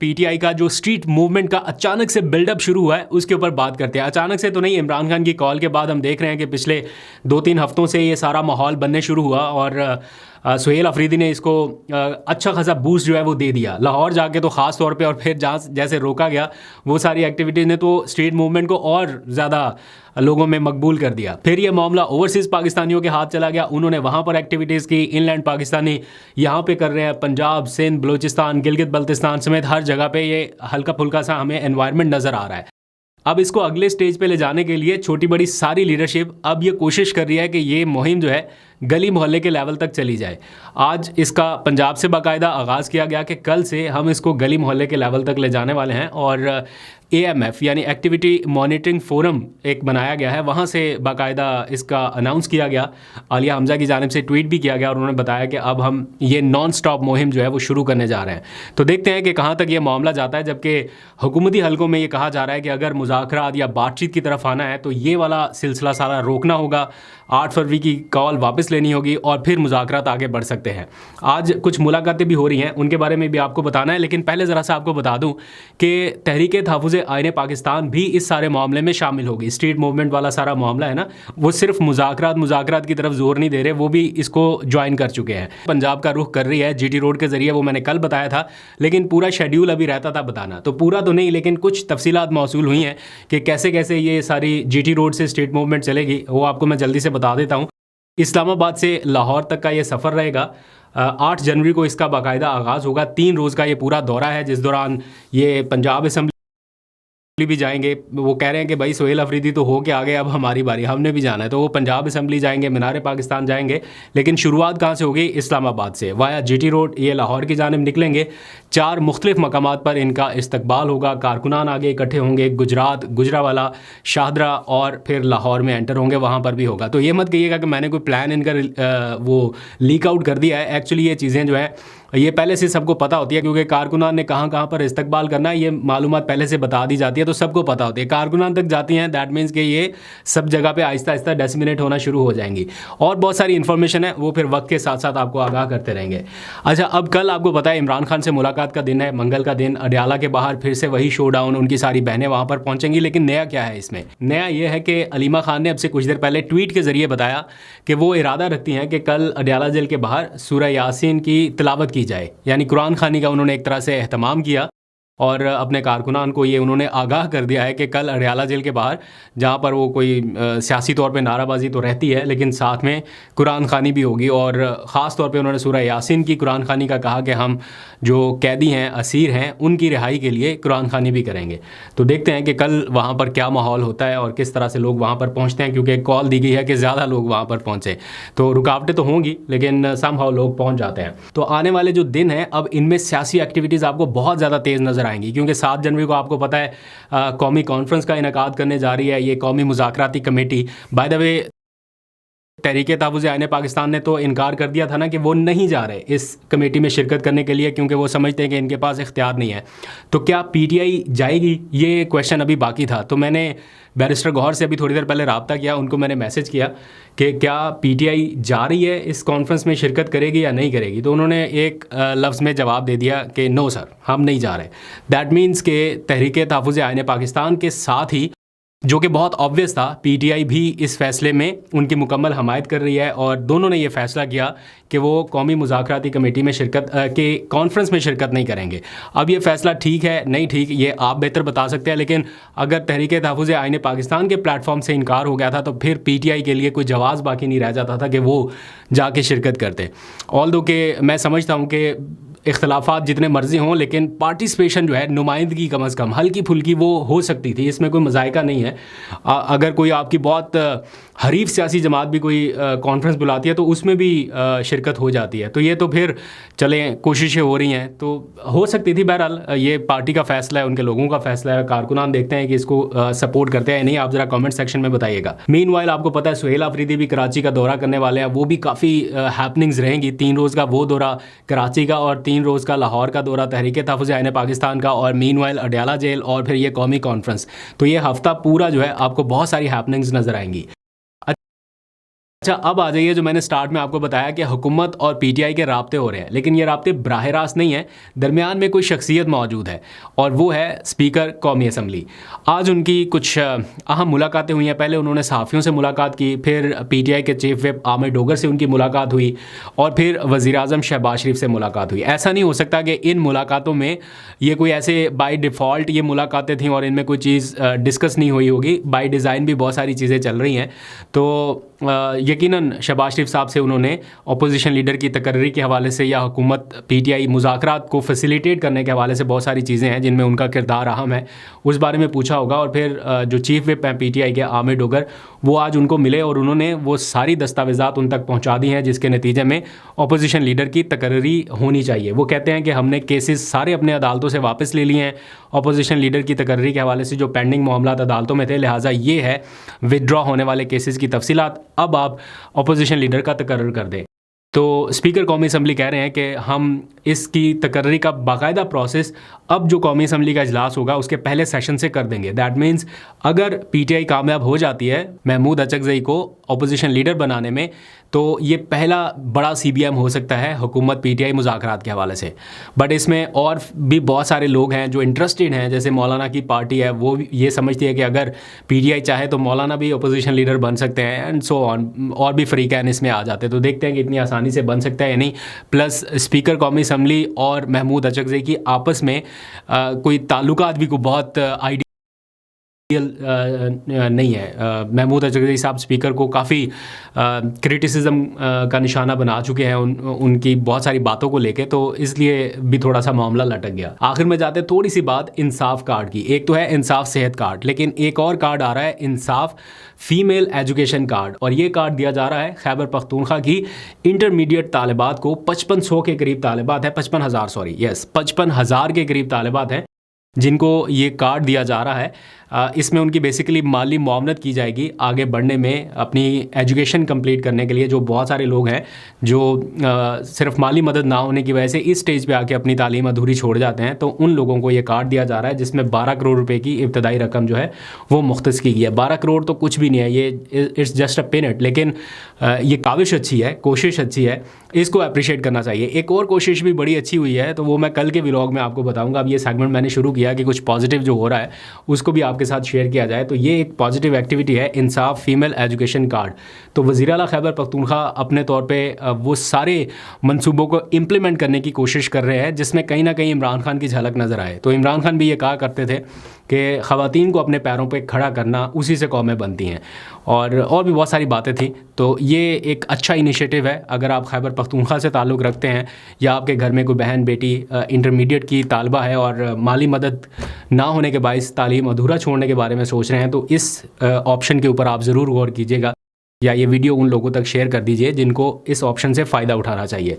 PTI का जो street movement का अचानक से बिल्डअप शुरू हुआ है उसके ऊपर बात करते हैं। अचानक से तो नहीं, इमरान खान की कॉल के बाद हम देख रहे हैं कि पिछले 2-3 हफ्तों से ये सारा माहौल बनने शुरू हुआ और सुहेल अफरीदी ने इसको अच्छा खासा बूस्ट जो है वो दे दिया। लाहौर जाके तो ख़ास तौर पे और फिर जहाँ जैसे रोका गया वो सारी एक्टिविटीज़ ने तो स्ट्रीट मूवमेंट को और ज़्यादा लोगों में मकबूल कर दिया। फिर ये मामला ओवरसीज़ पाकिस्तानियों के हाथ चला गया, उन्होंने वहाँ पर एक्टिविटीज़ की। इनलैंड पाकिस्तानी यहाँ पे कर रहे हैं, पंजाब, सिंध, बलूचिस्तान, गिलगित बल्तिस्तान समेत हर जगह पे ये हल्का फुल्का सा हमें एनवायरनमेंट नज़र आ रहा है। अब इसको अगले स्टेज पे ले जाने के लिए छोटी बड़ी सारी लीडरशिप अब ये कोशिश कर रही है कि ये मुहिम जो है गली मोहल्ले के लेवल तक चली जाए। आज इसका पंजाब से बाकायदा आगाज़ किया गया कि कल से हम इसको गली मोहल्ले के लेवल तक ले जाने वाले हैं और AMF यानी एक्टिविटी मॉनिटरिंग फोरम एक बनाया गया है, वहाँ से बाकायदा इसका अनाउंस किया गया। आलिया हमज़ा की जानिब से ट्वीट भी किया गया और उन्होंने बताया कि अब हम ये नॉन स्टॉप मुहिम जो है वो शुरू करने जा रहे हैं। तो देखते हैं कि कहाँ तक ये मामला जाता है, जबकि हुकूमती हलकों में ये कहा जा रहा है कि अगर मुज़ाकरात या बातचीत की तरफ आना है तो ये वाला सिलसिला सारा रोकना होगा, 8 फरवरी की कॉल वापस लेनी होगी और फिर मुज़ाकरात आगे बढ़ सकते हैं। आज कुछ मुलाकातें भी हो रही हैं, उनके बारे में भी आपको बताना है, लेकिन पहले ज़रा सा आपको बता दूं कि तहरीक तहफ़्फ़ुज़ आईन पाकिस्तान भी इस सारे मामले में शामिल होगी। स्ट्रीट मूवमेंट वाला सारा मामला है ना, वो सिर्फ मुज़ाकरात की तरफ जोर नहीं दे रहे, वो भी इसको ज्वाइन कर चुके हैं। पंजाब का रुख कर रही है GT रोड के ज़रिए, वो मैंने कल बताया था, लेकिन पूरा शेड्यूल अभी रहता था बताना, तो पूरा तो नहीं लेकिन कुछ तफसीलात मौसूल हुई हैं कि कैसे कैसे ये सारी GT रोड से स्ट्रीट मूवमेंट चलेगी, वो आपको मैं जल्दी से बता देता हूँ। इस्लामाबाद से लाहौर तक का ये सफ़र रहेगा। 8 जनवरी को इसका बाकायदा आगाज़ होगा। 3 रोज़ का ये पूरा दौरा है, जिस दौरान ये पंजाब असम्बली भी जाएंगे। वो कह रहे हैं कि भाई सुहेल अफरीदी तो हो के आ गए, अब हमारी बारी, हमने भी जाना है। तो वो पंजाब असम्बली जाएंगे, मीनार पाकिस्तान जाएंगे, लेकिन शुरुआत कहाँ से होगी? इस्लामाबाद से वाया GT रोड ये लाहौर की जानिब निकलेंगे। 4 मुख्तलिफ मकामात पर इनका इस्तकबाल होगा, कारकुनान आगे इकट्ठे होंगे, गुजरात, गुजरावाला, शाहदरा और फिर लाहौर में एंटर होंगे, वहाँ पर भी होगा। तो ये मत कहिएगा कि मैंने कोई प्लान इनका वो लीक आउट कर दिया है। एक्चुअली ये चीज़ें जो है ये पहले से सबको पता होती है, क्योंकि कारकुनान ने कहाँ कहाँ पर इस्तकबाल करना है ये मालूमात पहले से बता दी जाती है, तो सबको पता होती है। कारकुनान तक जाती हैं, दैट मीन्स कि ये सब जगह पे आहिस्ता आहिस्ता डिसमिनेट होना शुरू हो जाएंगी। और बहुत सारी इन्फॉर्मेशन है, वो फिर वक्त के साथ साथ आपको आगाह करते रहेंगे। अच्छा, अब कल आपको पता है इमरान खान से मुलाकात का दिन है, मंगल का दिन। अडयाला के बाहर फिर से वही शो डाउन, उनकी सारी बहनें वहाँ पर पहुँचेंगी। लेकिन नया क्या है इसमें? नया ये है कि अलीमा खान ने अब से कुछ देर पहले ट्वीट के ज़रिए बताया कि वो इरादा रखती हैं कि कल अडयाला जेल के बाहर सूरह यासीन की तिलावत की जाए, यानी कुरान खानी का उन्होंने एक तरह से एहतमाम किया और अपने कारकुनान को ये उन्होंने आगाह कर दिया है कि कल अडयाला जेल के बाहर, जहाँ पर वो कोई सियासी तौर पे नाराबाजी तो रहती है लेकिन साथ में कुरान खानी भी होगी। और ख़ास तौर पे उन्होंने सूरह यासीन की कुरान खानी का कहा कि हम जो कैदी हैं, असीर हैं, उनकी रिहाई के लिए कुरान खानी भी करेंगे। तो देखते हैं कि कल वहाँ पर क्या माहौल होता है और किस तरह से लोग वहाँ पर पहुँचते हैं, क्योंकि कॉल दी गई है कि ज़्यादा लोग वहाँ पर पहुँचे। तो रुकावटें तो होंगी लेकिन समहाउ लोग पहुँच जाते हैं। तो आने वाले जो दिन हैं अब इनमें सियासी एक्टिविटीज़ आपको बहुत ज़्यादा तेज़ नज़र आएंगी, क्योंकि 7 जनवरी को आपको पता है कौमी कॉन्फ्रेंस का इनेकाद करने जा रही है ये कौमी मुज़ाकराती कमेटी। बाय द वे, तहरीक तहफ़्फ़ुज़ आईन पाकिस्तान ने तो इनकार कर दिया था ना कि वो नहीं जा रहे इस कमेटी में शिरकत करने के लिए, क्योंकि वो समझते हैं कि इनके पास इख्तियार नहीं है। तो क्या PTI जाएगी, ये क्वेश्चन अभी बाकी था। तो मैंने बैरिस्टर गौहर से अभी थोड़ी देर पहले रब्ता किया, उनको मैंने मैसेज किया कि क्या PTI जा रही है इस कॉन्फ्रेंस में शिरकत करेगी या नहीं करेगी। तो उन्होंने एक लफ्ज़ में जवाब दे दिया कि नो सर, हम नहीं जा रहे। दैट मीन्स कि तहरीक तहफ़्फ़ुज़ आईन पाकिस्तान के साथ ही, जो कि बहुत ऑब्वियस था, PTI भी इस फैसले में उनकी मुकम्मल हमायत कर रही है और दोनों ने ये फ़ैसला किया कि वो कौमी मुज़ाकराती कमेटी में शिरकत के कॉन्फ्रेंस में शिरकत नहीं करेंगे। अब ये फ़ैसला ठीक है नहीं ठीक, ये आप बेहतर बता सकते हैं, लेकिन अगर तहरीक तहफ़्फ़ुज़ आईन पाकिस्तान के प्लेटफॉर्म से इनकार हो गया था तो फिर PTI के लिए कोई जवाब बाकी नहीं रह जाता था कि वो जाके शिरकत करते। ऑल्दो कि मैं समझता हूँ कि इख्तलाफात जितने मर्जी हों, लेकिन पार्टिसिपेशन जो है, नुमाइंदगी कम अज़ कम हल्की फुल्की वो हो सकती थी, इसमें कोई मज़ायका नहीं है। अगर कोई आपकी बहुत हरीफ सियासी जमात भी कोई कॉन्फ्रेंस बुलाती है तो उसमें भी शिरकत हो जाती है। तो ये तो फिर चलें, कोशिशें हो रही हैं तो हो सकती थी। बहरहाल ये पार्टी का फ़ैसला है, उनके लोगों का फ़ैसला है। कारकुनान देखते हैं कि इसको सपोर्ट करते हैं नहीं, आप ज़रा कमेंट सेक्शन में बताइएगा। मीनवाइल आपको पता है सुहेल अफरीदी भी कराची का दौरा करने वाले हैं, वो भी काफ़ी हैपनिंग्स रहेंगी। 3 रोज़ का वो दौरा कराची का और 3 रोज़ का लाहौर का दौरा तहरीक तहफ़्फ़ुज़ आईन पाकिस्तान का, और मीनवाइल अडयाला जेल और फिर ये कौमी कॉन्फ्रेंस। तो ये हफ़्ता पूरा जो है आपको बहुत सारी हैपनिंग्स नज़र आएंगी। अच्छा, अब आ जाइए जो मैंने स्टार्ट में आपको बताया कि हुकूमत और पीटीआई के राब्ते हो रहे हैं, लेकिन ये राब्ते बराह रास्त नहीं है, दरमियान में कोई शख्सियत मौजूद है और वो है स्पीकर कौमी असम्बली। आज उनकी कुछ अहम मुलाकातें हुई हैं। पहले उन्होंने सहाफ़ियों से मुलाकात की, फिर पीटीआई के चीफ विप आमिर डोगर से उनकी मुलाकात हुई और फिर वज़ीर-ए-आज़म शहबाज शरीफ से मुलाकात हुई। ऐसा नहीं हो सकता कि इन मुलाकातों में ये कोई ऐसे बाय डिफ़ॉल्ट ये मुलाकातें थीं और इनमें कोई चीज़ डिस्कस नहीं हुई होगी। बाय डिज़ाइन भी बहुत सारी चीज़ें चल रही हैं। तो यकीनन शहबाज शरीफ साहब से उन्होंने अपोजिशन लीडर की तकर्री के हवाले से या हुकूमत पीटीआई मुज़ाकरात को फैसिलिटेट करने के हवाले से बहुत सारी चीज़ें हैं जिनमें उनका किरदार अहम है, उस बारे में पूछा होगा। और फिर जो चीफ विप हैं पीटीआई के आमिर डोगर, वो आज उनको मिले और उन्होंने वो सारी दस्तावेज़ात उन तक पहुँचा दी हैं जिसके नतीजे में अपोजिशन लीडर की तकर्री होनी चाहिए। वो कहते हैं कि हमने केसेस सारे अपने अदालतों से वापस ले लिए हैं अपोजिशन लीडर की तकर्री के हवाले से, जो पेंडिंग मामलात अदालतों में थे, लिहाजा ये है विदड्रॉ होने वाले केसेस की तफसीलात, अब आप अपोजिशन लीडर का तकर्रर कर दें। तो स्पीकर कौमी असम्बली कह रहे हैं कि हम इसकी तकर्री का बाकायदा प्रोसेस अब जो कौमी असम्बली का इजलास होगा उसके पहले सेशन से कर देंगे। दैट मीन्स अगर पीटीआई कामयाब हो जाती है महमूद अचकज़ई को अपोजिशन लीडर बनाने में, तो ये पहला बड़ा सीबीएम हो सकता है हुकूमत पीटीआई मुज़ाकरात के हवाले से। बट इसमें और भी बहुत सारे लोग हैं जो इंटरेस्टेड हैं, जैसे मौलाना की पार्टी है, वो ये समझती है कि अगर पीटीआई चाहे तो मौलाना भी अपोजिशन लीडर बन सकते हैं एंड सो ऑन, और भी फ़रीक़ैन इसमें आ जाते हैं। तो देखते हैं कि इतनी आसानी से बन सकता है या नहीं। प्लस स्पीकर कौमी असम्बली और महमूद अचकज़ई की आपस में कोई ताल्लुकात भी को बहुत नहीं है। महमूद अचकज़ई साहब स्पीकर को काफ़ी क्रिटिसिज्म का निशाना बना चुके हैं उनकी बहुत सारी बातों को लेके, तो इसलिए भी थोड़ा सा मामला लटक गया। आखिर में जाते थोड़ी सी बात इंसाफ कार्ड की। एक तो है इंसाफ सेहत कार्ड, लेकिन एक और कार्ड आ रहा है इंसाफ फीमेल एजुकेशन कार्ड, और ये कार्ड दिया जा रहा है खैबर पख्तूनख्वा की इंटरमीडिएट तालिबात को। 5500 के करीब तालिबात है, 55,000 सॉरी, यस 55,000 के करीब तालिबात हैं जिनको ये कार्ड दिया जा रहा है। इसमें उनकी बेसिकली माली मुआवनत की जाएगी आगे बढ़ने में, अपनी एजुकेशन कंप्लीट करने के लिए। जो बहुत सारे लोग हैं जो सिर्फ माली मदद ना होने की वजह से इस स्टेज पे आके अपनी तालीम अधूरी छोड़ जाते हैं, तो उन लोगों को ये कार्ड दिया जा रहा है जिसमें 12 करोड़ रुपए की इब्तदाई रकम जो है वो मुख्तस की गई है। 12 करोड़ तो कुछ भी नहीं है, ये इट्स जस्ट अ पेनेट, लेकिन ये काविश अच्छी है, कोशिश अच्छी है, इसको अप्रिशिएट करना चाहिए। एक और कोशिश भी बड़ी अच्छी हुई है, तो वो मैं कल के व्लॉग में आपको बताऊँगा। अब ये सेगमेंट मैंने शुरू किया कि कुछ पॉजिटिव जो हो रहा है उसको भी आपके साथ शेयर किया जाए। तो ये एक पॉजिटिव एक्टिविटी है इंसाफ फीमेल एजुकेशन कार्ड। तो वज़ीर आला खैबर पख्तूनख्वा अपने तौर पे वो सारे मंसूबों को इम्प्लीमेंट करने की कोशिश कर रहे हैं जिसमें कहीं ना कहीं इमरान खान की झलक नज़र आए। तो इमरान खान भी ये कहा करते थे कि ख़वातीन को अपने पैरों पे खड़ा करना, उसी से कौमें बनती हैं, और भी बहुत सारी बातें थी। तो ये एक अच्छा इनिशिएटिव है। अगर आप खैबर पख्तूनख्वा से ताल्लुक़ रखते हैं या आपके घर में कोई बहन बेटी इंटरमीडिएट की तालबा है और माली मदद ना होने के बायस तालीम अधूरा छोड़ने के बारे में सोच रहे हैं, तो इस ऑप्शन के ऊपर आप ज़रूर गौर कीजिएगा, या ये वीडियो उन लोगों तक शेयर कर दीजिए जिनको इस ऑप्शन से फ़ायदा उठाना चाहिए।